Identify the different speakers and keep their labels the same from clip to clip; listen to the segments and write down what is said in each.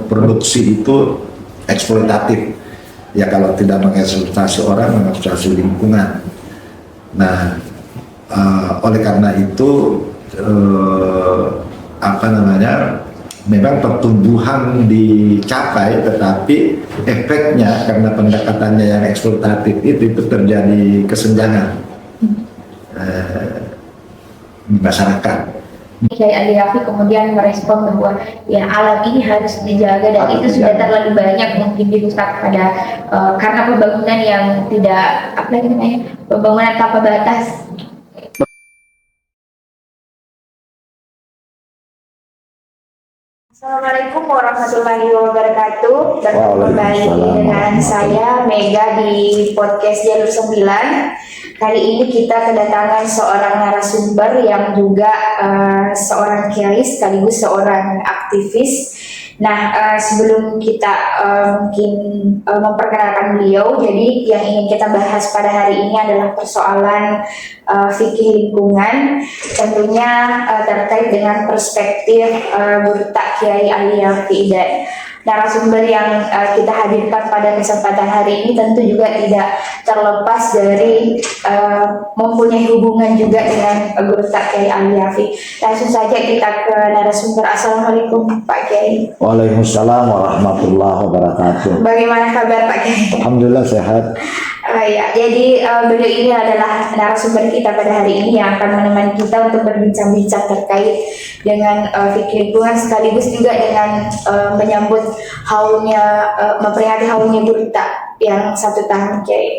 Speaker 1: produksi itu eksploitatif. Ya kalau tidak mengeksploitasi orang, mengeksploitasi lingkungan. Nah, oleh karena itu memang pertumbuhan dicapai, tetapi efeknya karena pendekatannya yang eksploitatif itu terjadi kesenjangan di masyarakat.
Speaker 2: Kiai Ali Rafi kemudian merespon bahwa ya alam ini harus dijaga dan itu sudah terlalu banyak mungkin dirusak karena pembangunan yang tidak pembangunan tanpa batas. Assalamualaikum warahmatullahi wabarakatuh. Bertemu kembali dengan saya Mega di podcast Jalur 9. Kali ini kita kedatangan seorang narasumber yang juga seorang kiai sekaligus seorang aktivis. Nah, sebelum kita mungkin memperkenalkan beliau, jadi yang ingin kita bahas pada hari ini adalah persoalan fikih lingkungan, tentunya terkait dengan perspektif Burta Kiai Ali Rafi. Dan narasumber yang kita hadirkan pada kesempatan hari ini tentu juga tidak terlepas dari mempunyai hubungan juga dengan Burta Kiai Ali Rafi. Langsung saja kita ke narasumber. Assalamualaikum Pak Kiai.
Speaker 1: Waalaikumsalam warahmatullahi wabarakatuh.
Speaker 2: Bagaimana kabar Pak Kiai?
Speaker 1: Alhamdulillah sehat.
Speaker 2: Ya, jadi beliau ini adalah narasumber kita pada hari ini yang akan menemani kita untuk berbincang-bincang terkait dengan fikih lingkungan sekaligus juga dengan menyambut memperingati haulnya Burta yang 1 tahun Kiai.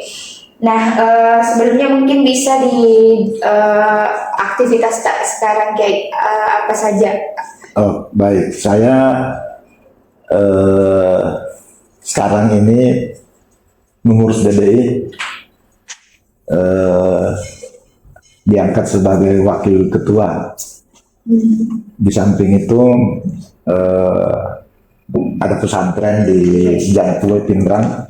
Speaker 2: Nah, sebelumnya mungkin bisa di aktivitas sekarang Kiai apa saja?
Speaker 1: Oh, baik, saya sekarang ini mengurus DDI, diangkat sebagai wakil ketua. Di samping itu ada pesantren di Jangkue Pindrang.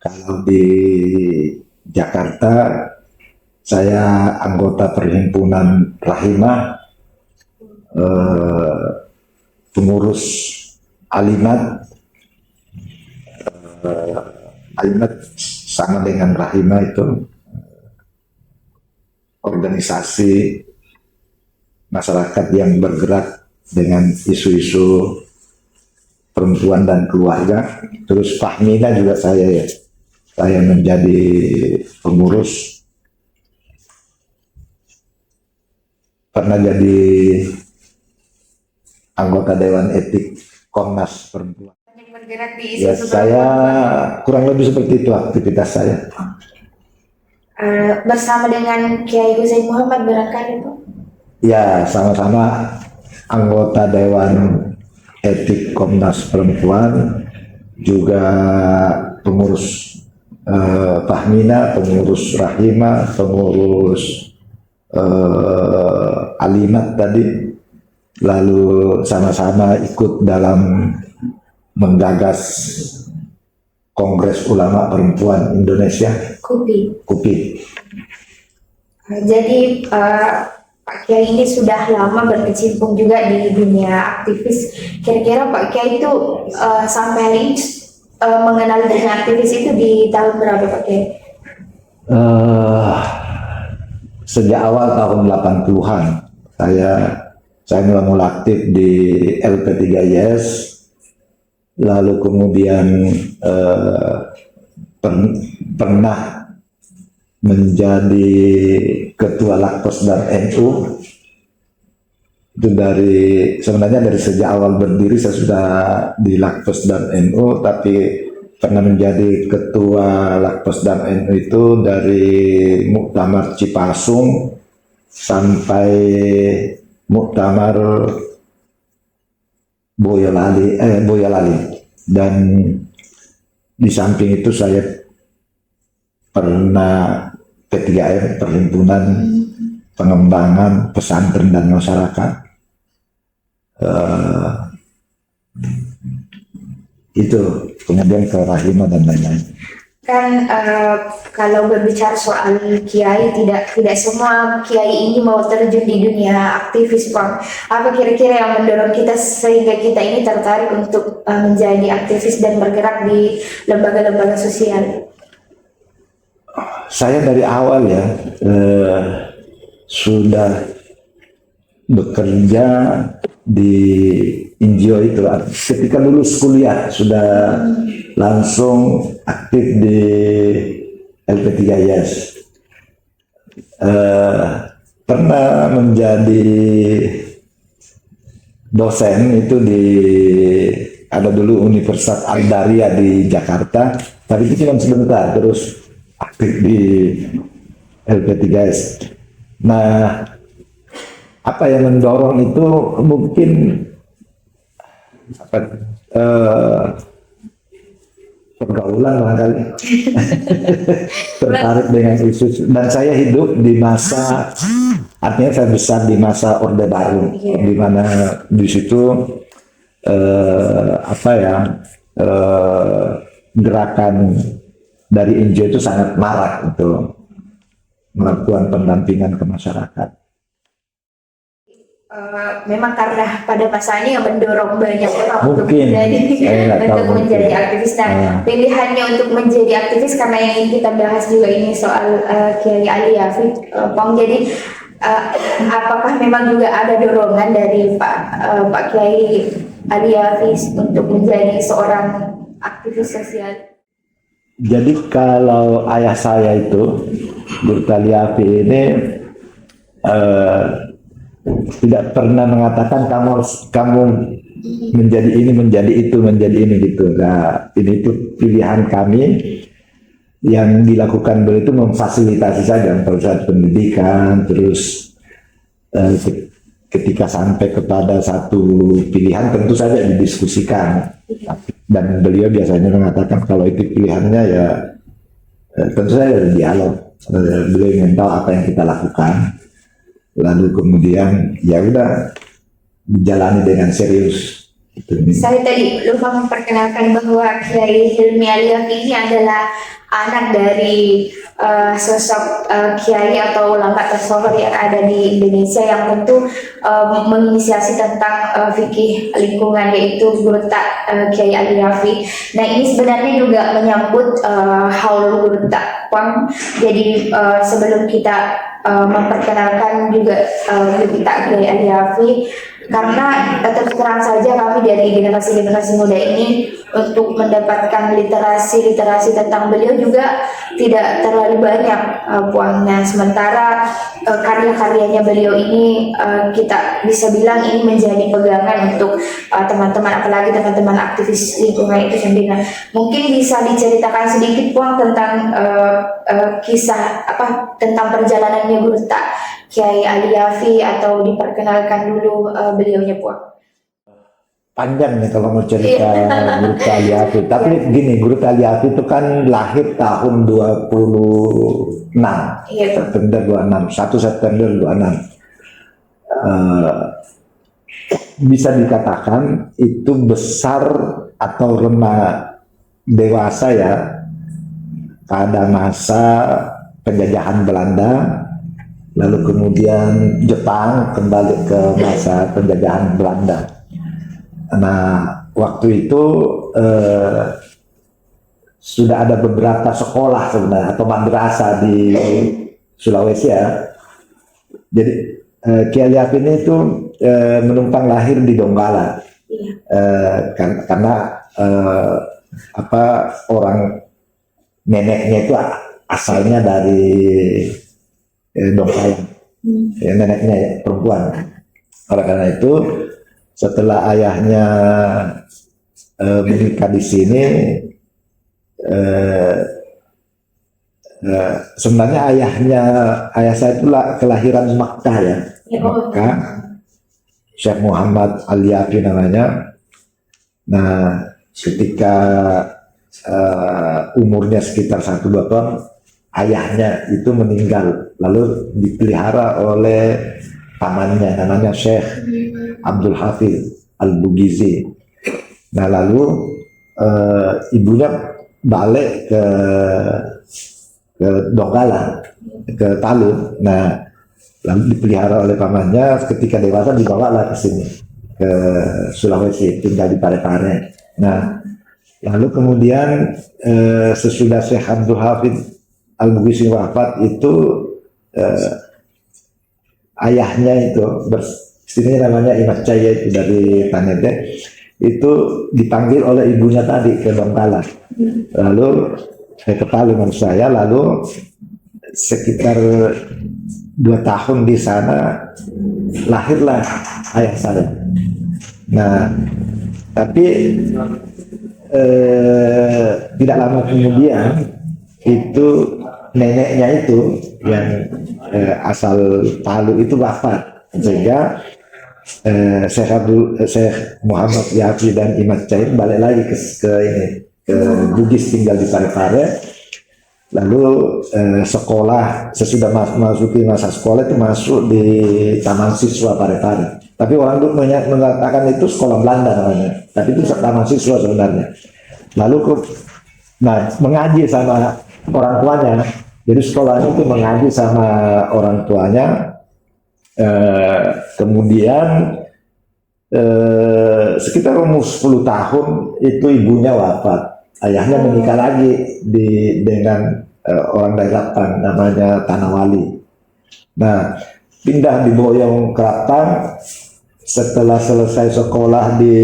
Speaker 1: Kalau di Jakarta saya anggota perhimpunan Rahimah, pengurus Alimat. Alimat sama dengan Rahimah itu organisasi masyarakat yang bergerak dengan isu-isu perempuan dan keluarga. Terus Fahmina juga saya menjadi pengurus, pernah jadi anggota Dewan Etik Komnas Perempuan. Ya, saya kurang lebih seperti itu aktivitas saya.
Speaker 2: Bersama dengan Kiai Husain Muhammad barangkali Pak?
Speaker 1: Ya, sama-sama anggota Dewan Etik Komnas Perempuan, juga pengurus Fahmina, pengurus Rahimah, pengurus Alimat tadi, lalu sama-sama ikut dalam menggagas Kongres Ulama Perempuan Indonesia, KUPI.
Speaker 2: Jadi Pak Kiai ini sudah lama berkecimpung juga di dunia aktivis. Kira-kira Pak Kiai itu sampai hari ini mengenal dunia aktivis itu di tahun berapa Pak Kiai?
Speaker 1: Sejak awal tahun 80-an saya mulai aktif di LP3IS, lalu kemudian pernah menjadi ketua Lakposdam NU. Itu sebenarnya dari sejak awal berdiri saya sudah di Lakposdam NU, tapi pernah menjadi ketua Lakposdam NU itu dari Muktamar Cipasung sampai Muktamar Boyolali. Dan di samping itu saya pernah P3M, Perhimpunan Pengembangan Pesantren dan Masyarakat. Itu kemudian ke Rahimah dan lain-lain.
Speaker 2: Kan kalau berbicara soal kiai, tidak semua kiai ini mau terjun di dunia aktivis, Bang. Apa kira-kira yang mendorong kita sehingga kita ini tertarik untuk menjadi aktivis dan bergerak di lembaga-lembaga sosial?
Speaker 1: Saya dari awal ya sudah bekerja di NGO itu. Ketika lulus kuliah sudah langsung aktif di LP3IS. Pernah menjadi dosen itu ada dulu Universitas Al-Daria di Jakarta, tapi itu cuma sebentar, terus aktif di LP3IS. Nah, apa yang mendorong itu mungkin pergaulan barangkali. Tertarik dengan isu, dan saya hidup di masa, artinya saya besar di masa Orde Baru, di mana di situ gerakan dari NGO itu sangat marak untuk melakukan pendampingan ke masyarakat.
Speaker 2: Memang karena pada masa ini yang mendorong banyak orang untuk
Speaker 1: Mungkin,
Speaker 2: menjadi aktivis. Nah, pilihannya untuk menjadi aktivis karena yang ingin kita bahas juga ini soal Kiai Ali Yafi, Pong. Jadi apakah memang juga ada dorongan dari Pak Kiai Ali Yafi untuk menjadi seorang aktivis sosial?
Speaker 1: Jadi kalau ayah saya itu, Guru Ali Yafi ini tidak pernah mengatakan kamu menjadi ini, menjadi itu, menjadi ini gitu. Nah, ini itu pilihan kami yang dilakukan beliau itu memfasilitasi saja proses pendidikan, terus ketika sampai kepada satu pilihan tentu saja didiskusikan, dan beliau biasanya mengatakan kalau itu pilihannya ya tentu saja dialog. Beliau ingin tahu apa yang kita lakukan. Lalu kemudian ya udah dijalani dengan serius.
Speaker 2: Saya tadi lupa memperkenalkan bahwa Kiai Hilmi Ali Yafi ini adalah anak dari sosok kiai atau ulama tasawuf yang ada di Indonesia yang tentu menginisiasi tentang fikih lingkungan, yaitu Guru Kiai Ali Yafi. Nah, ini sebenarnya juga menyambut haul Guru Pang. Jadi sebelum kita memperkenalkan juga Guru Kiai Ali Yafi, karena terus terang saja kami dari generasi muda ini untuk mendapatkan literasi tentang beliau juga tidak terlalu banyak puangnya. Sementara karya-karyanya beliau ini kita bisa bilang ini menjadi pegangan untuk teman-teman, apalagi teman-teman aktivis lingkungan itu sendiri. Nah, mungkin bisa diceritakan sedikit Puang tentang kisah tentang perjalanannya Guru Kiai Ali Yafi, atau diperkenalkan dulu beliaunya, Puang.
Speaker 1: Panjang nih kalau mau cerita Guru Ali Yafi. Tapi gini, Guru Ali Yafi itu kan lahir tahun 26, September 26, 1 September 26. Bisa dikatakan itu besar atau dewasa ya pada masa penjajahan Belanda. Lalu kemudian Jepang kembali ke masa penjajahan Belanda. Nah, waktu itu sudah ada beberapa sekolah sebenarnya atau madrasah di Sulawesi ya. Jadi Kiai Yafi ini itu menumpang lahir di Donggala. Karena orang neneknya itu asalnya dari Donggala, ya, neneknya perempuan. Oleh karena itu, setelah ayahnya menikah di sini, sebenarnya ayah saya itu kelahiran Makkah ya, Makkah. Syekh Muhammad Ali Yafi namanya. Nah, ketika umurnya sekitar 1-2 tahun, ayahnya itu meninggal, lalu dipelihara oleh pamannya, namanya Syekh Abdul Hafiz Al-Bugizi. Nah, lalu ibunya balik ke Donggala, ke Palu. Nah, lalu dipelihara oleh pamannya. Ketika dewasa dibawalah ke sini, ke Sulawesi, tinggal di Parepare. Nah, lalu kemudian sesudah Syekh Abdul Hafid Al-Mughisi wafat itu ayahnya itu, istrinya namanya Imas Caya itu dari Tanete, itu dipanggil oleh ibunya tadi ke Donggala. Lalu ke Palu menurut saya. Lalu sekitar 2 tahun di sana lahirlah ayah saya. Nah, tapi tidak lama kemudian itu neneknya itu yang asal Palu itu wafat, sehingga Syekh Muhammad Yafi dan Imas Cair balik lagi ke Bugis, tinggal di Parepare. Lalu sekolah, sesudah masuki masa sekolah itu masuk di Taman Siswa Parepare. Tapi orang itu mengatakan itu sekolah Belanda namanya, tapi itu taman siswa sebenarnya. Lalu mengaji sama orang tuanya. Jadi sekolahnya itu mengaji sama orang tuanya. Kemudian sekitar umur 10 tahun itu ibunya wafat. Ayahnya menikah lagi dengan orang Daeratan namanya Tanawali. Nah, pindah di Boyong Keratang. Setelah selesai sekolah di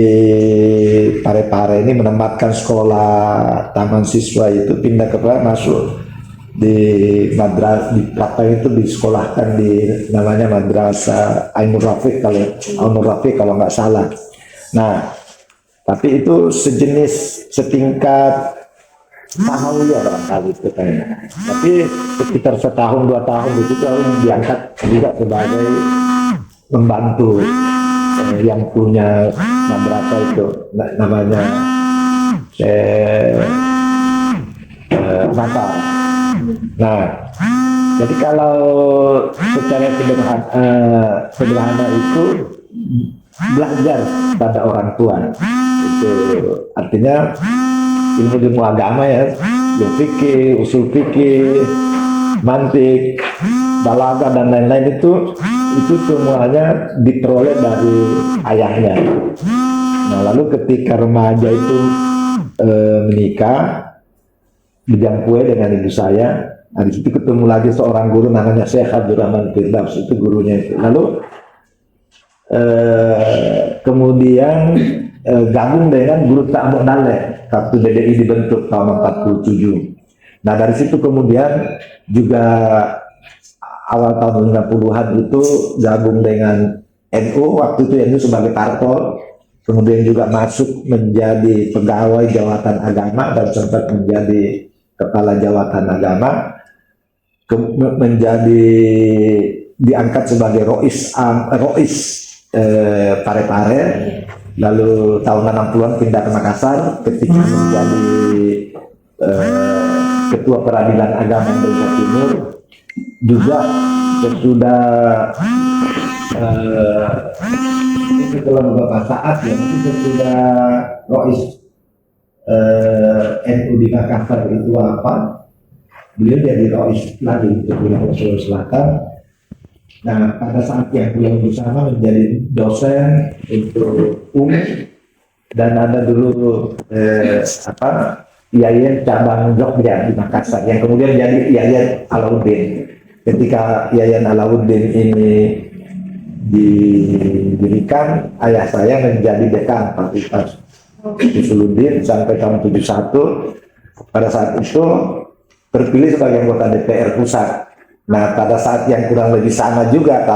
Speaker 1: Parepare ini, menempatkan sekolah taman siswa itu, pindah ke masuk di di Keratang itu, disekolahkan di namanya Madrasah Ainur Rafiq kalau nggak salah. Nah, tapi itu sejenis setingkat Sanawiyah barangkali itu kayaknya. Tapi sekitar 1-2 tahun itu diangkat juga sebagai membantu yang punya madrasah itu, namanya Mata. Nah, jadi kalau secara sederhana itu belajar pada orang tua, itu artinya ilmu agama ya, fikih, usul fikih, mantik, balaghah dan lain-lain itu semuanya diperoleh dari ayahnya. Nah, lalu ketika remaja itu menikah, berjangkue dengan ibu saya. Nah, di situ ketemu lagi seorang guru namanya Syekh Abdurrahman Firdaus, itu gurunya itu. Lalu kemudian gabung dengan guru Ta'amuk Daleh waktu DDI dibentuk tahun 47. Nah, dari situ kemudian juga awal tahun 90-an itu gabung dengan NU, waktu itu NU sebagai parpol, kemudian juga masuk menjadi pegawai jawatan agama dan sempat menjadi kepala jawatan agama, menjadi diangkat sebagai Rois Parepare. Lalu tahun 60-an pindah ke Makassar ketika menjadi ketua peradilan agama Indonesia Timur. Juga sesudah itu dalam beberapa saat ya, mungkin sesudah Rois NU di Makassar itu beliau jadi Rois lagi untuk wilayah Sulawesi Selatan. Nah, pada saat yang beliau bersama menjadi dosen untuk dan ada dulu Yayan cabang Jogja di Makassar yang kemudian jadi Yayan Alauddin. Ketika Yayan Alauddin ini didirikan, ayah saya menjadi dekan Fakultas Usuluddin sampai tahun 71. Pada saat itu terpilih sebagai anggota DPR pusat. Nah, pada saat yang kurang lebih sama juga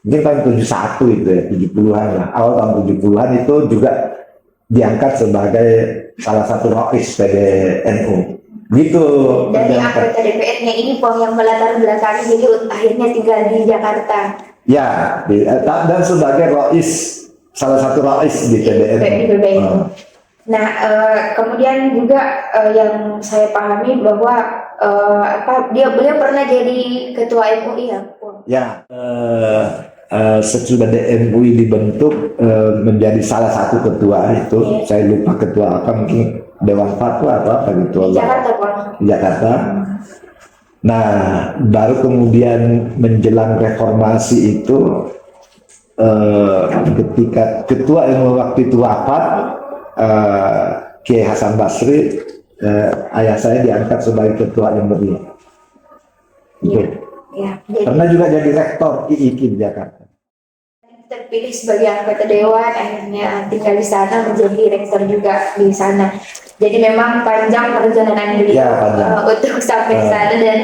Speaker 1: mungkin tahun 71 itu ya, 70-an lah, awal tahun 70-an itu juga diangkat sebagai salah satu Rois PDNU. Gitu.
Speaker 2: Dari anggota DPR-nya ini yang melatar belakangi jadi akhirnya tinggal di Jakarta.
Speaker 1: Ya, dan sebagai Rois, salah satu Rois di PDNU.
Speaker 2: Nah, kemudian juga yang saya pahami bahwa beliau pernah jadi ketua MUI ya?
Speaker 1: Ya, sesudah MUI dibentuk menjadi salah satu ketua itu, saya lupa ketua apa, mungkin Dewan Fatwa atau apa gitu
Speaker 2: Di Jakarta, Pak.
Speaker 1: di Jakarta. Nah, baru kemudian menjelang reformasi itu ketika ketua yang waktu itu wafat, Kiai Hasan Basri, ayah saya diangkat sebagai ketua MUI.
Speaker 2: Ya, jadi
Speaker 1: Pernah juga jadi rektor IIKI di Jakarta.
Speaker 2: terpilih sebagai anggota dewan, akhirnya tinggal di sana menjadi rektor juga di sana. Jadi memang panjang perjalanan beliau
Speaker 1: Ya, panjang.
Speaker 2: untuk sampai ke sana, dan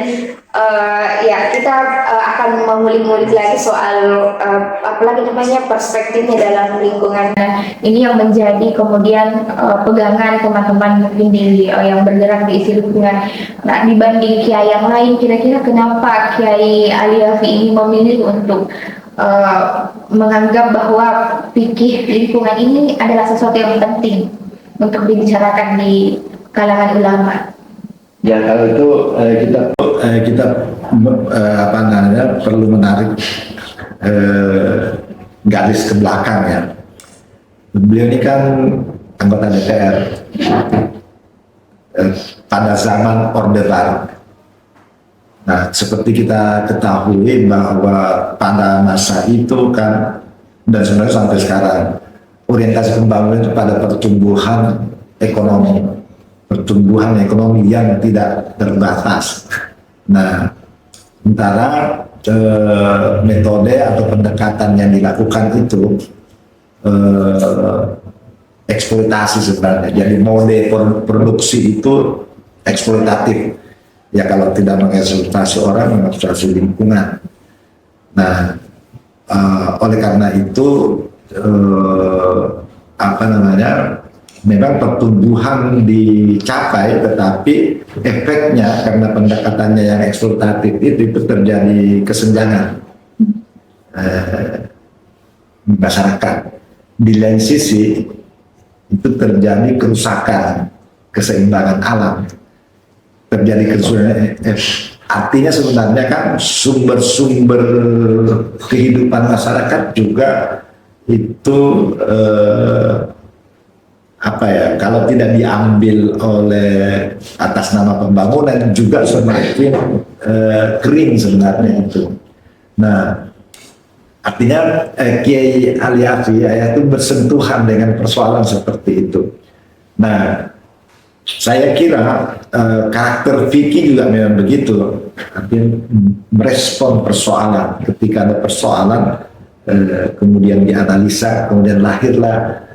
Speaker 2: ya kita akan mengulik-ngulik lagi soal apalagi namanya perspektifnya dalam lingkungan. Nah, ini yang menjadi kemudian pegangan teman-teman mungkin yang bergerak di isi lingkungan. Nah, dibanding kiai yang lain, kira-kira kenapa Kiai Alyafi ini memilih untuk menganggap bahwa fikih lingkungan ini adalah sesuatu yang penting untuk dibicarakan di kalangan ulama?
Speaker 1: Ya, kalau itu kita apa namanya, perlu menarik garis ke belakang ya. Beliau ini kan anggota DPR pada zaman Orde Baru. Nah, seperti kita ketahui bahwa pada masa itu kan, dan sebenarnya sampai sekarang, orientasi pembangunan itu pada pertumbuhan ekonomi yang tidak terbatas. Nah, sementara metode atau pendekatan yang dilakukan itu eksploitasi sebenarnya. Jadi mode produksi itu eksploitatif. Ya, kalau tidak mengeksploitasi orang, mengeksploitasi lingkungan. Nah, oleh karena itu memang pertumbuhan dicapai, tetapi efeknya karena pendekatannya yang eksploitatif itu terjadi kesenjangan masyarakat. Di lain sisi itu terjadi kerusakan keseimbangan alam. Terjadi kesulitan, artinya sebenarnya kan sumber-sumber kehidupan masyarakat juga itu kalau tidak diambil oleh atas nama pembangunan juga semakin kering sebenarnya itu. Nah, artinya Kiai Alyafi itu bersentuhan dengan persoalan seperti itu. Nah, saya kira karakter fikih juga memang begitu, artinya merespon persoalan. Ketika ada persoalan, kemudian dianalisa, kemudian lahirlah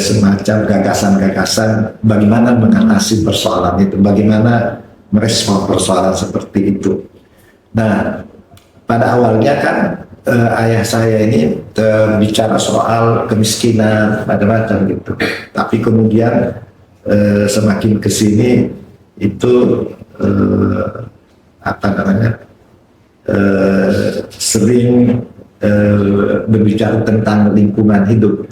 Speaker 1: semacam gagasan-gagasan bagaimana mengatasi persoalan itu, bagaimana merespon persoalan seperti itu. Nah, pada awalnya kan ayah saya ini bicara soal kemiskinan macam-macam gitu, tapi kemudian semakin kesini itu sering berbicara tentang lingkungan hidup.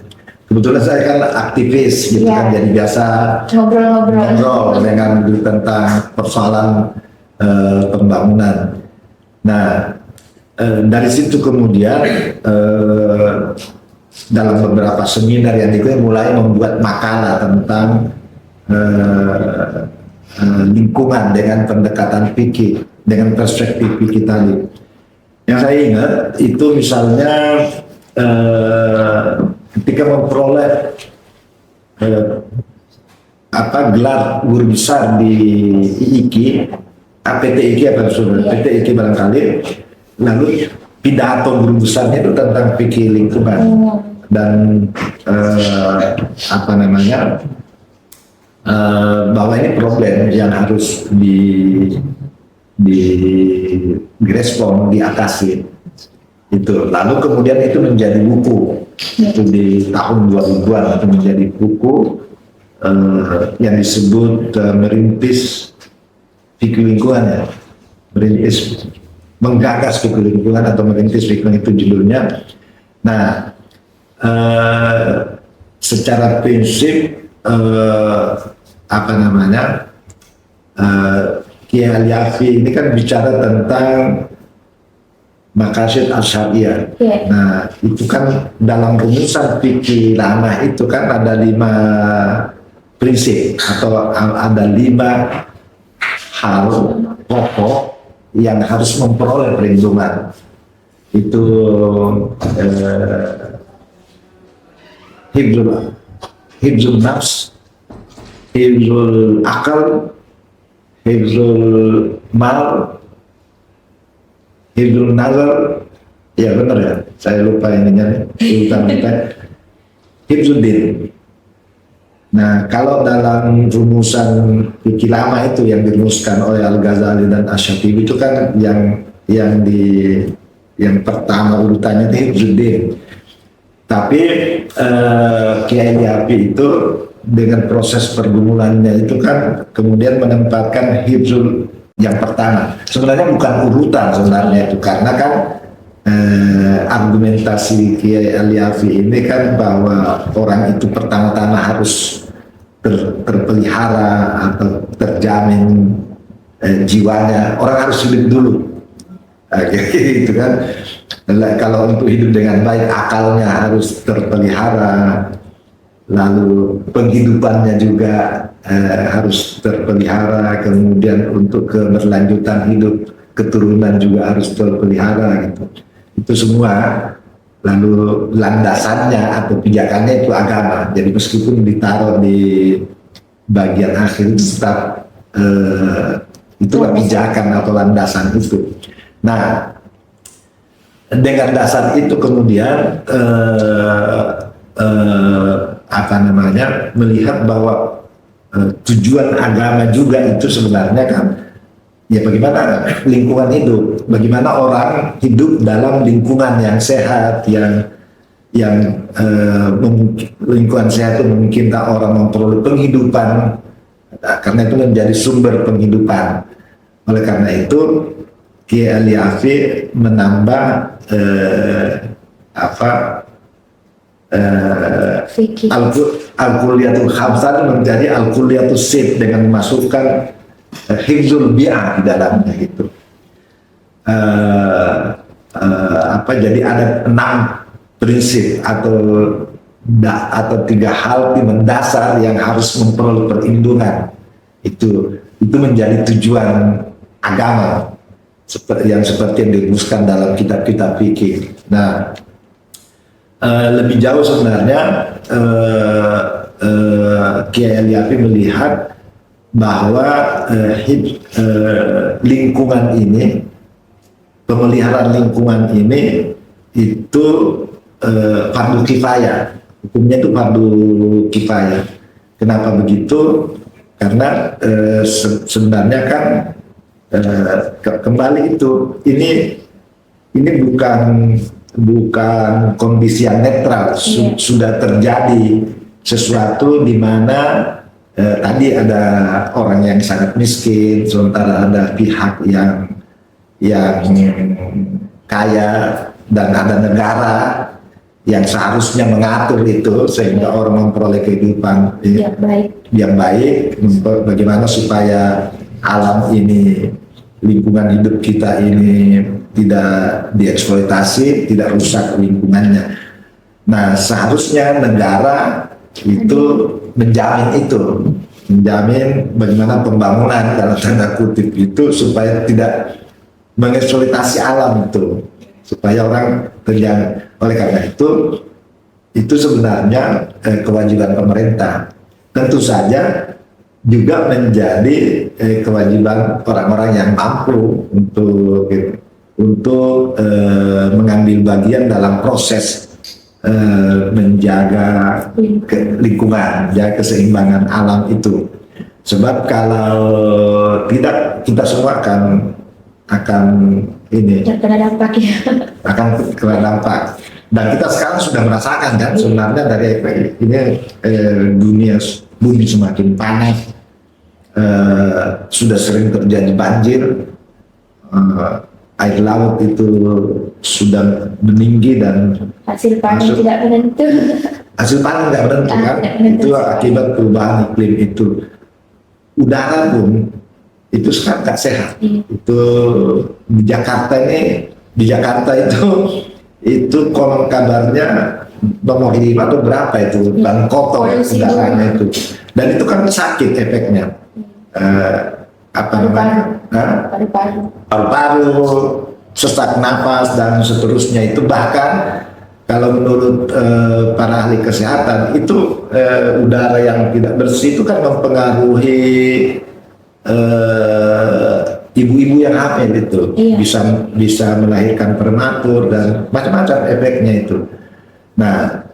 Speaker 1: Kebetulan saya kan aktivis gitu kan, jadi biasa ngobrol dengan tentang persoalan pembangunan. Nah, dari situ kemudian dalam beberapa seminar yang itu mulai membuat makalah tentang lingkungan dengan pendekatan fikih, dengan perspektif fikih tadi. Yang saya ingat itu misalnya ketika memperoleh gelar guru besar di IIKI, PTIKI PTIKI barangkali, lalu pidato guru besarnya itu tentang fikih lingkungan dan bahwa ini problem yang harus direspon, diatasi itu. Lalu kemudian itu menjadi buku, itu di tahun 2000-an itu menjadi buku yang disebut merintis fikih lingkungan ya, menggagas fikih lingkungan atau merintis fikih itu judulnya. Nah, secara prinsip Kiai Alyafi ini kan bicara tentang maqasid al-syariah. Nah, itu kan dalam rumusan fikih lama itu kan ada 5 prinsip atau ada 5 hal pokok yang harus memperoleh perlindungan. Itu hifzul nafs, hifzul akal, hifzul mal, hifzul nazar. Ya benar ya, saya lupa ininya, hifzul din. Nah, kalau dalam rumusan fikih lama itu yang dirumuskan oleh Al-Ghazali dan Asy-Syatibi itu kan yang pertama urutannya itu hifzuddin. Tapi Kiai Liapi itu dengan proses pergumulannya itu kan kemudian menempatkan hifzul yang pertama. Sebenarnya bukan urutan sebenarnya itu, karena kan argumentasi Kiai Liapi ini kan bahwa orang itu pertama-tama harus terpelihara atau terjamin jiwanya, orang harus hidup dulu. Gitu kan. Kalau untuk hidup dengan baik, akalnya harus terpelihara, lalu penghidupannya juga harus terpelihara, kemudian untuk keberlanjutan hidup keturunan juga harus terpelihara gitu. Itu semua. Lalu landasannya atau pijakannya itu agama. Jadi meskipun ditaruh di bagian akhir itu tetap itulah pijakan atau landasan itu. Nah, dengan dasar itu kemudian melihat bahwa tujuan agama juga itu sebenarnya kan ya bagaimana lingkungan hidup, bagaimana orang hidup dalam lingkungan yang sehat, lingkungan sehat itu memungkinkan orang memperoleh penghidupan, karena itu menjadi sumber penghidupan. Oleh karena itu Kiai Liafi menambah Al-Kulliyatul Khamsah menjadi Al-Kulliyatul Sit dengan memasukkan hifzul bi'ah di dalamnya gitu. Jadi ada 6 prinsip atau 3 hal mendasar yang harus memperoleh perlindungan. Itu menjadi tujuan agama seperti yang dirumuskan dalam kitab-kitab fikih. Nah, lebih jauh sebenarnya Kiai Liapi melihat bahwa lingkungan ini, pemeliharaan lingkungan ini itu fardu kifayah, hukumnya itu fardu kifayah. Kenapa begitu? Karena sebenarnya kan kembali itu ini bukan kondisi yang netral. Sudah terjadi sesuatu di mana tadi ada orang yang sangat miskin, sementara ada pihak yang kaya, dan ada negara yang seharusnya mengatur itu sehingga orang memperoleh kehidupan yang baik. Bagaimana supaya alam ini, lingkungan hidup kita ini tidak dieksploitasi, tidak rusak lingkungannya. Nah, seharusnya negara itu menjamin bagaimana pembangunan dalam tanda kutip itu supaya tidak mengeksploitasi alam itu, supaya orang terjamin. Oleh karena itu sebenarnya kewajiban pemerintah. Tentu saja juga menjadi kewajiban orang-orang yang mampu untuk mengambil bagian dalam proses menjaga lingkungan, menjaga keseimbangan alam itu. Sebab kalau tidak, kita semua akan
Speaker 2: kena dampak ya.
Speaker 1: Akan kena dampak. Dan kita sekarang sudah merasakan kan sebenarnya dari ini bumi semakin panas, sudah sering terjadi banjir, air laut itu sudah meninggi dan
Speaker 2: hasil panen tidak menentu.
Speaker 1: Hasil panen tidak menentu kan? Itu akibat perubahan iklim itu. Udara pun itu sekarang tak sehat. Itu di Jakarta itu konon kabarnya nomor 5 itu berapa itu, dan kotor ya
Speaker 2: Polusi
Speaker 1: udaranya itu, dan itu kan sakit efeknya. Apa namanya, paru-paru, sesak napas dan seterusnya. Itu bahkan kalau menurut para ahli kesehatan itu udara yang tidak bersih itu kan mempengaruhi ibu-ibu yang hamil itu.
Speaker 2: Iya.
Speaker 1: bisa melahirkan prematur dan macam-macam efeknya itu. Nah,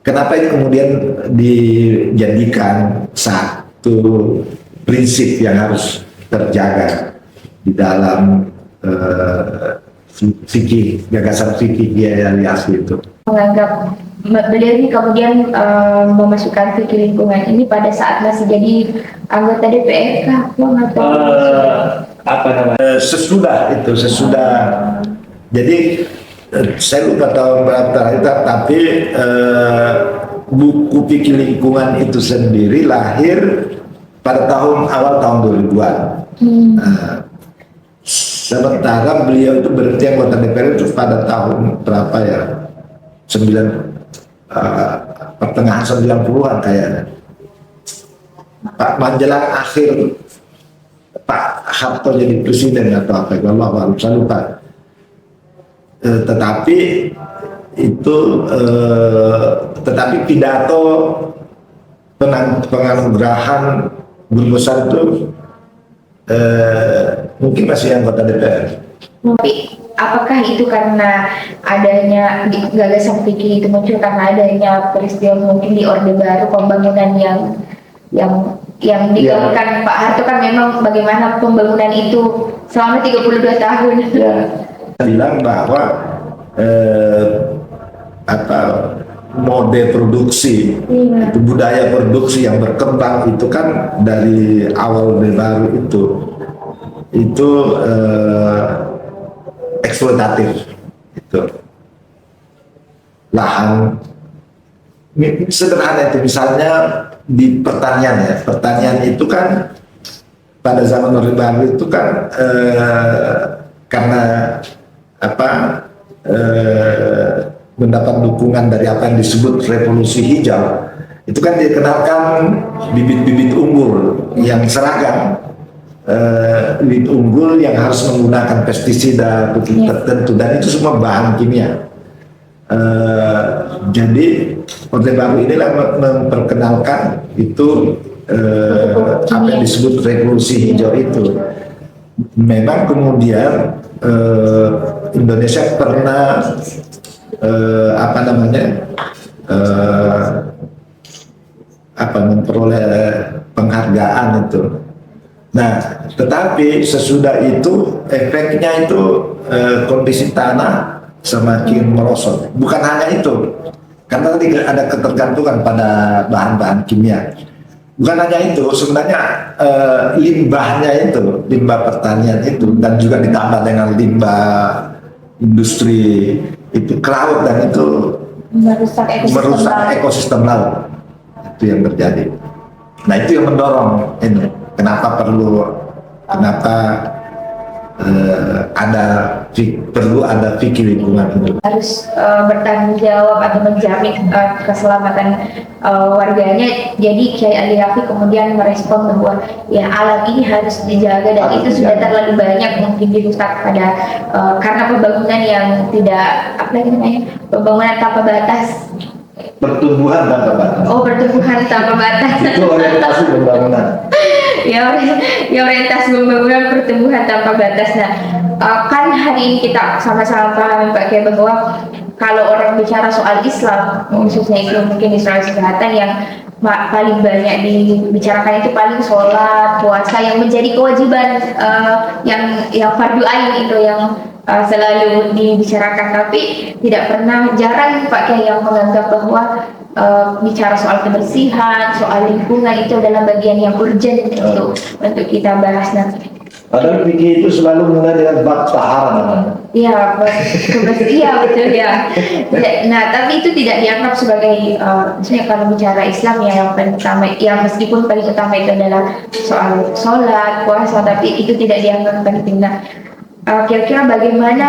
Speaker 1: kenapa itu kemudian dijadikan satu prinsip yang harus terjaga di dalam fikih, gagasan fikih Kiai Aliasli itu?
Speaker 2: Menganggap beliau ini kemudian memasukkan fikih lingkungan ini pada saat masih jadi anggota DPR kah?
Speaker 1: Apa namanya? Sesudah. Jadi saya lupa tahun berapa itu, tapi buku fikih lingkungan itu sendiri lahir pada awal tahun 2000-an. Sementara beliau itu berhenti anggota DPR itu pada tahun berapa ya? Pertengahan 90-an kayaknya. Pak menjelang akhir Pak Harto jadi presiden atau apa, Allah saya lupa. Tetapi pidato penganugerahan guru besar itu mungkin masih anggota DPR.
Speaker 2: Tapi apakah itu karena adanya gagasan fikih itu muncul karena adanya peristiwa mungkin di Orde Baru, pembangunan yang dilakukan Pak Harto kan memang bagaimana pembangunan itu selama 32 tahun.
Speaker 1: Ya. Bilang bahwa mode produksi, itu budaya produksi yang berkembang itu kan dari awal Orde Baru itu eksploitatif, itu lahan sederhana itu, misalnya di pertanian itu kan pada zaman Orde Baru itu kan karena mendapat dukungan dari apa yang disebut revolusi hijau, itu kan dikenalkan bibit-bibit unggul yang seragam, bibit unggul yang harus menggunakan pestisida tertentu, dan itu semua bahan kimia. Jadi Orde Baru inilah memperkenalkan itu apa yang disebut revolusi hijau itu. Memang kemudian Indonesia pernah memperoleh penghargaan itu. Nah, tetapi sesudah itu efeknya itu kondisi tanah semakin merosot. Bukan hanya itu, karena tadi ada ketergantungan pada bahan-bahan kimia. Bukan hanya itu, sebenarnya limbahnya itu, limbah pertanian itu, dan juga ditambah dengan limbah industri itu ke laut, dan itu merusak ekosistem laut. Itu yang terjadi. Nah, itu yang mendorong ini. Kenapa perlu ada fikih lingkungan itu.
Speaker 2: Harus bertanggung jawab atau menjamin keselamatan warganya. Jadi Kiai Ali Rafi kemudian merespon bahwa ya alam ini harus dijaga, dan itu sudah terlalu banyak mungkin dirusak karena pembangunan yang tidak pembangunan tanpa batas.
Speaker 1: Pertumbuhan tanpa batas.
Speaker 2: Oh, pertumbuhan tanpa batas.
Speaker 1: Itu orientasi pembangunan.
Speaker 2: ya orientasi pembangunan pertumbuhan tanpa batas. Nah, kan hari ini kita sama-sama pahami Pak Kiai bahwa kalau orang bicara soal Islam, khususnya itu mungkin di Sulawesi Selatan, yang paling banyak dibicarakan itu paling sholat, puasa, yang menjadi kewajiban yang fardu ain itu yang selalu dibicarakan, tapi jarang Pak Kiai yang menganggap bahwa bicara soal kebersihan, soal lingkungan itu adalah bagian yang urgent untuk kita bahas nanti.
Speaker 1: Padahal fikih itu selalu mulai dengan bab tahara namanya.
Speaker 2: Iya, betul ya. Nah, tapi itu tidak dianggap sebagai misalnya kalau bicara Islam ya yang paling utama, ya meskipun paling utama itu adalah soal sholat, puasa, tapi itu tidak dianggap penting. Nah, kira-kira bagaimana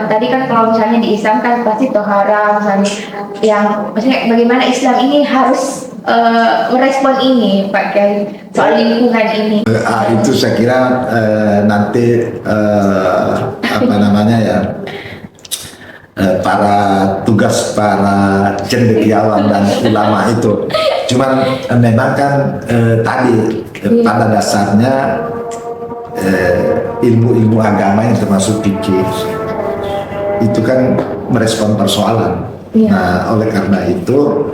Speaker 2: tadi kan kalau misalnya di Islam kan pasti tohara misalnya yang maksudnya bagaimana Islam ini harus merespon ini Pak Kiai soal lingkungan ini.
Speaker 1: Itu saya kira nanti apa namanya ya, para cendekiawan dan ulama itu. Cuman memang kan tadi pada dasarnya ilmu-ilmu agama yang termasuk fikih itu kan merespon persoalan. Nah, oleh karena itu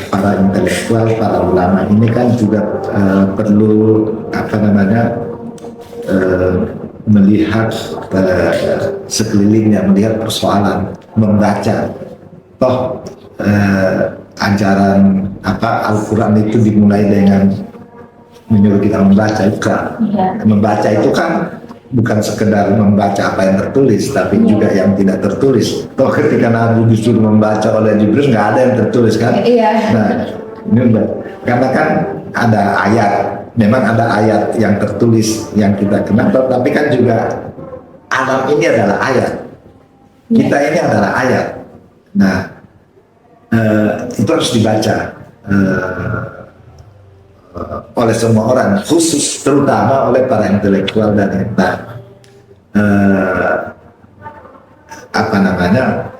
Speaker 1: para intelektual, para ulama ini kan juga perlu apa namanya melihat sekelilingnya, melihat persoalan, membaca. Toh ajaran Al-Quran itu dimulai dengan menyuruh kita membaca Iqra. Membaca itu kan bukan sekedar membaca apa yang tertulis, tapi juga yang tidak tertulis. Toh ketika Nabi disuruh membaca oleh Jibril nggak ada yang tertulis kan? Nah, ini karena kan ada ayat. Memang ada ayat yang tertulis yang kita kenal, tapi kan juga alam ini adalah ayat. Kita ini adalah ayat. Nah, itu harus dibaca oleh semua orang, khusus terutama oleh para intelektual dan apa namanya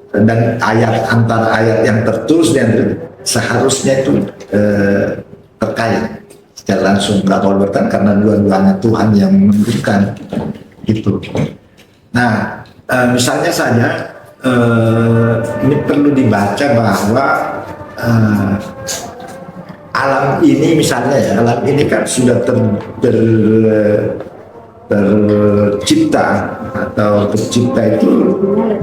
Speaker 1: dan ayat antara ayat yang tertulis dan seharusnya itu terkait secara langsung, nggak boleh bertahan karena dua-duanya Tuhan yang menentukan gitu. Nah, misalnya saja ini perlu dibaca bahwa alam ini misalnya ya, alam ini kan sudah tercipta atau tercipta itu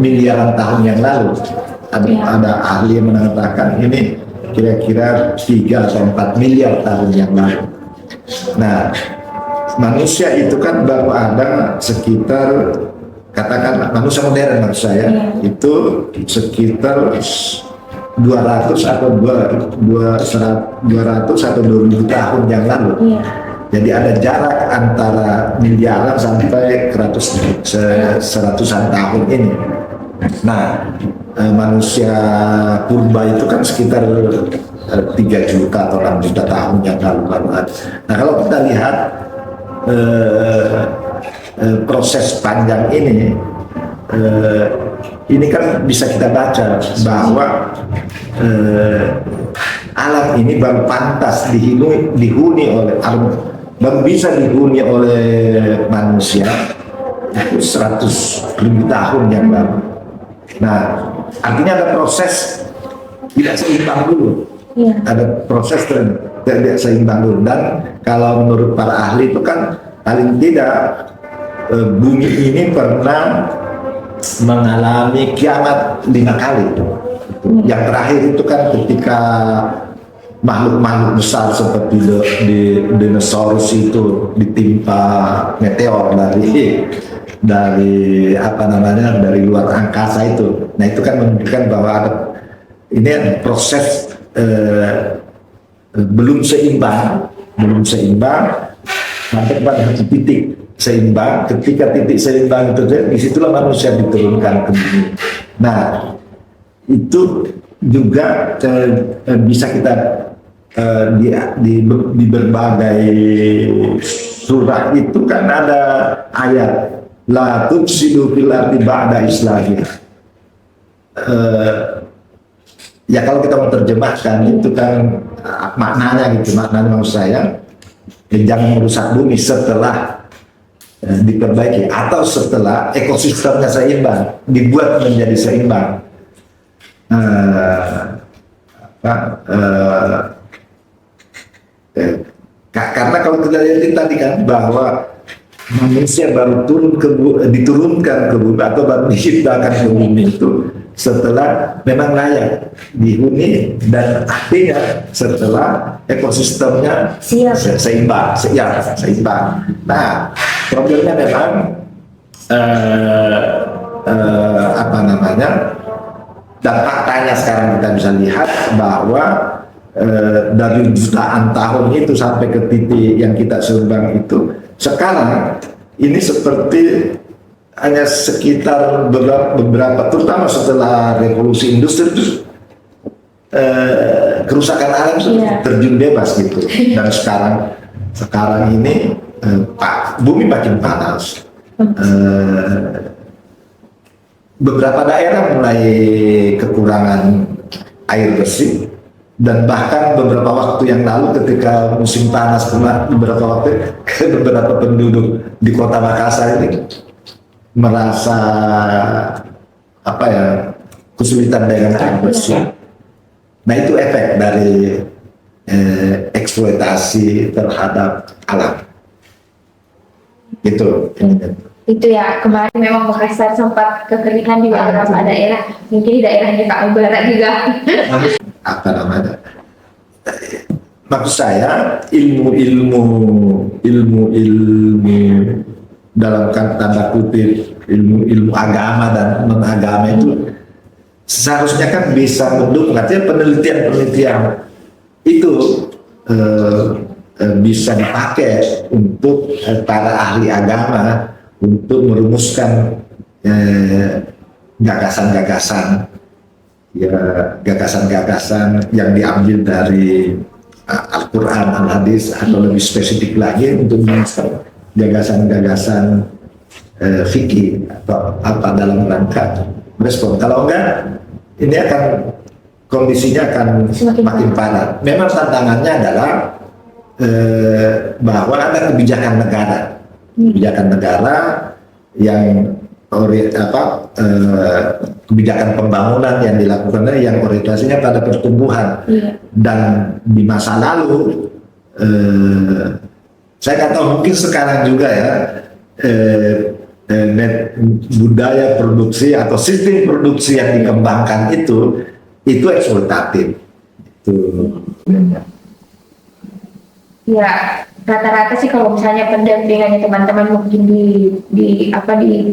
Speaker 1: miliaran tahun yang lalu. Ada ahli yang mengatakan ini kira-kira 3 atau 4 miliar tahun yang lalu. Nah, manusia itu kan baru ada sekitar, katakan manusia modern maksud saya, itu sekitar 200 atau 200 atau 2000 tahun yang lalu. Jadi ada jarak antara miliaran sampai seratusan tahun ini. Nah, manusia purba itu kan sekitar 3 juta atau 6 juta tahun yang lalu. Nah, kalau kita lihat proses panjang ini kan bisa kita baca bahwa alam ini baru pantas dihuni oleh alam, baru bisa dihuni oleh manusia itu 100.000 tahun yang lalu. Nah, artinya ada proses tidak seimbang dulu. Ada proses tidak seimbang dulu. Dan kalau menurut para ahli itu kan paling tidak bumi ini pernah mengalami kiamat 5 kali. Yang terakhir itu kan ketika makhluk-makhluk besar seperti dinosaurus itu ditimpa meteor dari apa namanya, dari luar angkasa itu. Nah, itu kan menunjukkan bahwa ada ini proses belum seimbang sampai pada titik seimbang. Ketika titik seimbang itu disitulah manusia diturunkan ke bumi. Nah, itu juga bisa kita di berbagai surah itu kan ada ayat la tufsidu fil ardi ba'da islahiha. Ya kalau kita mau terjemahkan itu kan maknanya maksud saya jangan merusak bumi setelah diperbaiki atau setelah ekosistemnya seimbang, dibuat menjadi seimbang. Karena kalau kita lihat tadi kan bahwa manusia baru diturunkan ke bumi atau baru diciptakan ke bumi itu setelah memang layak dihuni, dan artinya setelah ekosistemnya seimbang. Nah, problemnya memang apa namanya, dan faktanya sekarang kita bisa lihat bahwa dari jutaan tahun itu sampai ke titik yang kita seimbang itu sekarang ini seperti hanya sekitar beberapa terutama setelah revolusi industri itu kerusakan alam terjun bebas gitu. Dan sekarang ini bumi makin panas. Beberapa daerah mulai kekurangan air bersih, dan bahkan beberapa waktu yang lalu ketika musim panas beberapa waktu beberapa penduduk di kota Makassar ini merasa kesulitan dengan air bersih. Nah, itu efek dari eksploitasi terhadap alam. Itu
Speaker 2: ya, kemarin memang Makassar sempat kekeringan di beberapa daerah, mungkin di daerahnya Kak Barat juga.
Speaker 1: Maksud saya ilmu dalam tanda kutip ilmu agama dan non agama itu seharusnya kan bisa mendukung, artinya penelitian itu bisa dipakai untuk para ahli agama untuk merumuskan gagasan-gagasan yang diambil dari Al-Quran, Al-Hadis, atau lebih spesifik lagi untuk merumuskan gagasan-gagasan fikih atau apa dalam rangka respon. Kalau enggak, ini kondisinya akan makin parah. Memang tantangannya adalah bahwa ada kebijakan negara yang kebijakan pembangunan yang dilakukan yang orientasinya pada pertumbuhan. Dan di masa lalu saya nggak tahu, mungkin sekarang juga ya budaya produksi atau sistem produksi yang dikembangkan itu eksploitatif. Itu
Speaker 2: ya, rata-rata sih kalau misalnya pendampingannya teman-teman mungkin di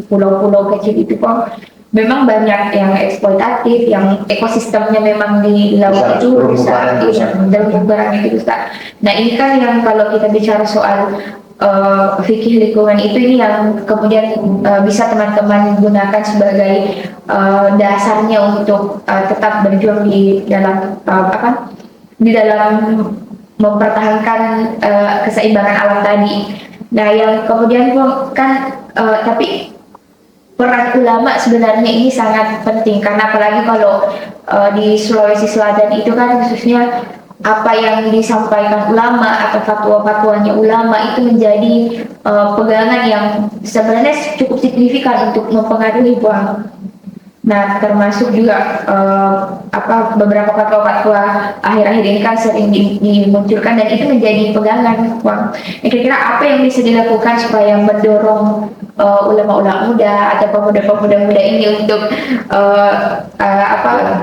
Speaker 2: pulau-pulau kecil itu kok memang banyak yang eksploitatif, yang ekosistemnya memang di laut itu rusak, dan barang itu rusak. Nah, ini kan yang kalau kita bicara soal fikih lingkungan itu, ini yang kemudian bisa teman-teman gunakan sebagai dasarnya untuk tetap berjuang di dalam mempertahankan keseimbangan alam tadi. Nah, yang kemudian kan tapi peran ulama sebenarnya ini sangat penting, karena apalagi kalau di Sulawesi Selatan itu kan khususnya apa yang disampaikan ulama atau fatwa-fatwanya ulama itu menjadi pegangan yang sebenarnya cukup signifikan untuk mempengaruhi buang. Nah, termasuk juga beberapa fatwa-fatwa akhir-akhir ini kan sering dimunculkan, dan itu menjadi pegangan. Kira-kira apa yang bisa dilakukan supaya mendorong ulama-ulama muda atau pemuda-pemuda muda ini untuk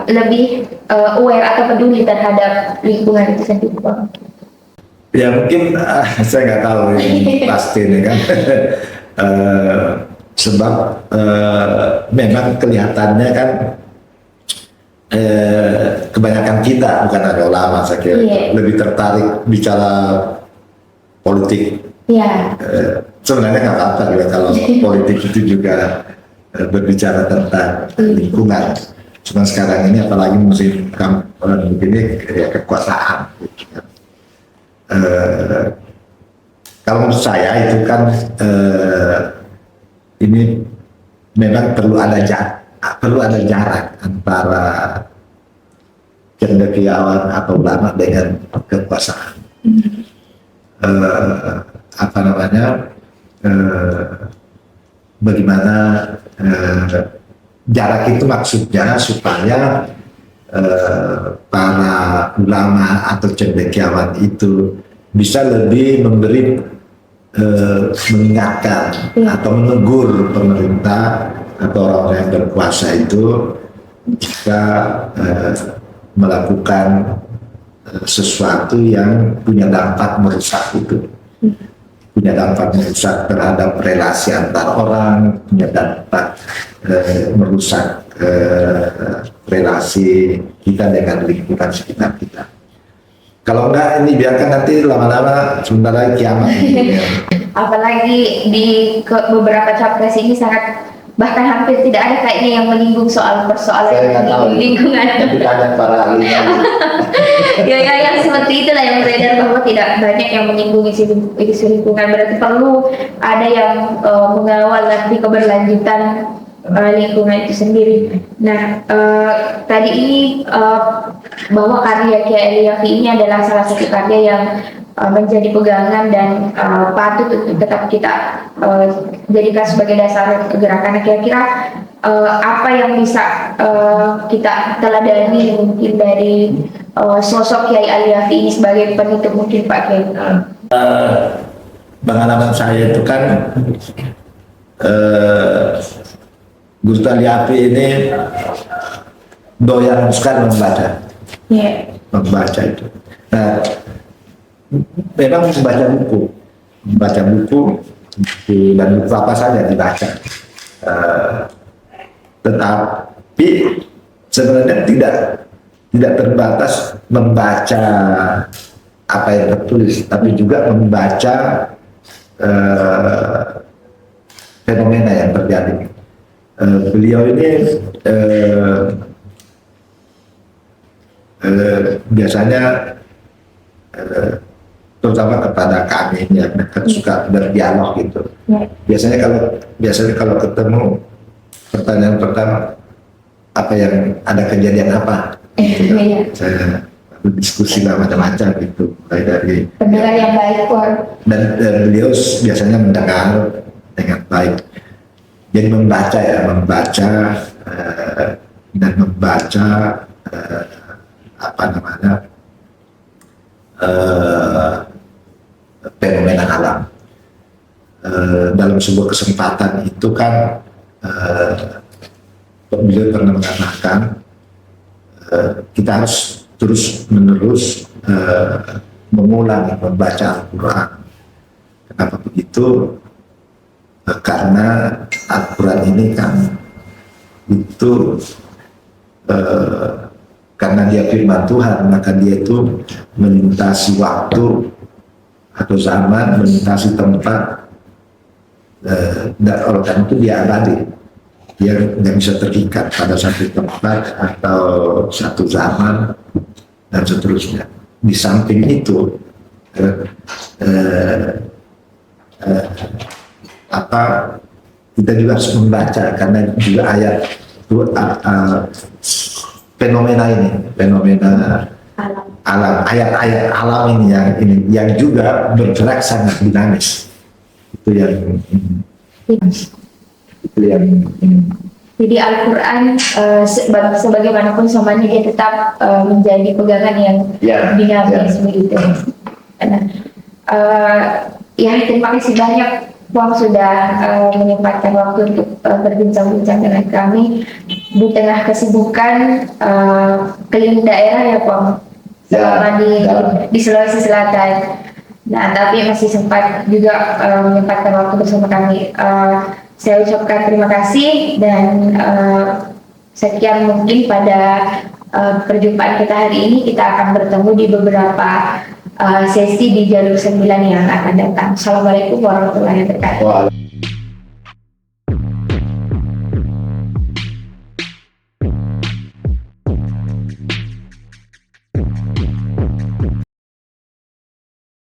Speaker 2: lebih aware atau peduli terhadap lingkungan itu sendiri, Bang?
Speaker 1: Ya mungkin saya nggak tahu ini pasti nih kan. Sebab memang kelihatannya kan kebanyakan kita, bukan ada ulama, saya kira lebih tertarik bicara politik. Sebenarnya nggak apa-apa juga kalau politik itu juga berbicara tentang lingkungan. Cuma sekarang ini apalagi musim begini kekuasaan. Kalau menurut saya itu kan ini memang perlu ada jarak antara cendekiawan atau ulama dengan kekuasaan. Bagaimana jarak itu maksudnya supaya para ulama atau cendekiawan itu bisa lebih memberi mengingatkan atau menegur pemerintah atau orang yang berkuasa itu jika melakukan sesuatu yang punya dampak merusak punya dampak merusak terhadap relasi antar orang, punya dampak merusak relasi kita dengan lingkungan sekitar kita. Kalau enggak, ini biarkan nanti lama-lama sebentar lagi kiamat.
Speaker 2: Apalagi di beberapa capres ini sangat, bahkan hampir tidak ada kayaknya yang menyinggung soal persoalan
Speaker 1: Saya nggak tahu.
Speaker 2: lingkungan.
Speaker 1: Tapi tanya para ahli.
Speaker 2: Ya, yang seperti itulah yang beredar, bahwa tidak banyak yang menyinggung isu lingkungan. Berarti perlu ada yang mengawal nanti keberlanjutan lingkungan itu sendiri. Nah, tadi ini bahwa karya Kiai Eliafi ini adalah salah satu karya yang menjadi pegangan dan patut untuk tetap kita jadikan sebagai dasar gerakan. Kira-kira apa yang bisa kita teladani mungkin dari sosok Kiai Eliafi ini sebagai penutup mungkin Pak Kiai?
Speaker 1: Pengalaman saya itu kan Gus Eliafi ini doyan sekali membaca, membaca itu. Nah, memang membaca buku dan buku apa saja dibaca. Tetapi sebenarnya tidak terbatas membaca apa yang tertulis, tapi juga membaca fenomena yang terjadi. Beliau ini biasanya terutama kepada kami yang suka berdialog gitu. Biasanya kalau ketemu, pertanyaan pertama, apa yang ada kejadian apa? Saya diskusi lah macam-macam gitu, mulai dari
Speaker 2: pendengar yang baik,
Speaker 1: dan beliau biasanya mendengar dengan baik. Jadi membaca dan membaca apa namanya fenomena alam. Dalam sebuah kesempatan itu kan beliau pernah mengatakan kita harus terus menerus mengulang membaca Al-Quran. Kenapa begitu? Karena Al-Quran ini kan itu karena dia firman Tuhan, maka dia itu melintasi waktu atau zaman, melintasi tempat, dan oleh karena itu dia abadi, dia nggak bisa terikat pada satu tempat atau satu zaman dan seterusnya. Di samping itu kita juga harus membaca, karena juga ayat fenomena alam, ayat-ayat alam ini yang juga bergerak sangat dinamis. Itu yang
Speaker 2: jadi Al-Quran sebagaimanapun samanya dia tetap menjadi pegangan yang dinamis begitu. Nah, terima kasih banyak Puang sudah menyempatkan waktu untuk berbincang-bincang dengan kami di tengah kesibukan keliling daerah ya Puang, selama di Sulawesi Selatan. Nah, tapi masih sempat juga menyempatkan waktu bersama kami. Saya ucapkan terima kasih dan sekian mungkin pada perjumpaan kita hari ini. Kita akan bertemu di beberapa sesi di Jalur 9 yang akan datang. Assalamualaikum warahmatullahi wabarakatuh.